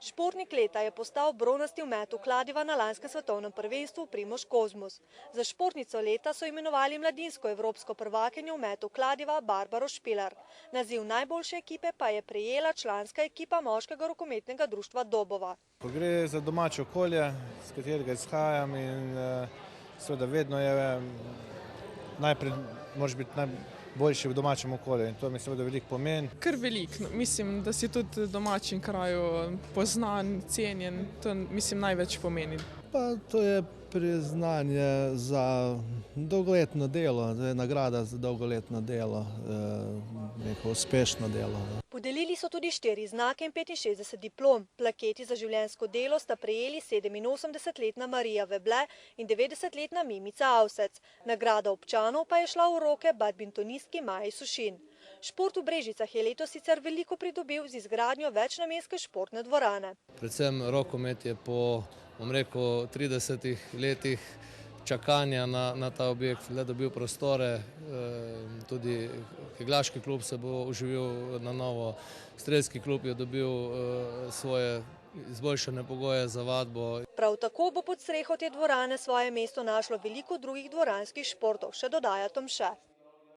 Športnik leta je postal bronasti v metu kladiva na lanskem svetovnem prvenstvu Primož Kozmus. Za športnico leta so imenovali mladinsko evropsko prvakinjo v metu kladiva Barbaro Špilar. Naziv najboljše ekipe pa je prejela članska ekipa moškega rokometnega društva Dobova. Ko gre za domače okolje, z katerega izhajam, in seveda vedno je najprej moraš biti najboljši v domačem okolju in to mi seveda veliko pomeni. Kar veliko. Mislim, da si tudi v domačem kraju poznan, cenjen, to mislim največ pomeni. Pa to je priznanje za dolgoletno delo, to je nagrada za dolgoletno delo, neko uspešno delo. Podelili so tudi 4 znake in 65 diplom. Plaketi za življenjsko delo sta prejeli 87-letna Marija Veble in 90-letna Mimica Avsec. Nagrada občanov pa je šla v roke badmintonistki Maji Sušin. Šport v Brežicah je letos sicer veliko pridobil z izgradnjo večnamenske športne dvorane. Predvsem rokomet je po 30 letih čakanja na ta objekt le dobil prostore, tudi kegljaški klub se bo oživil na novo, strelski klub je dobil svoje izboljšane pogoje za vadbo. Prav tako bo pod streho te dvorane svoje mesto našlo veliko drugih dvoranskih športov, še dodaja Tomše.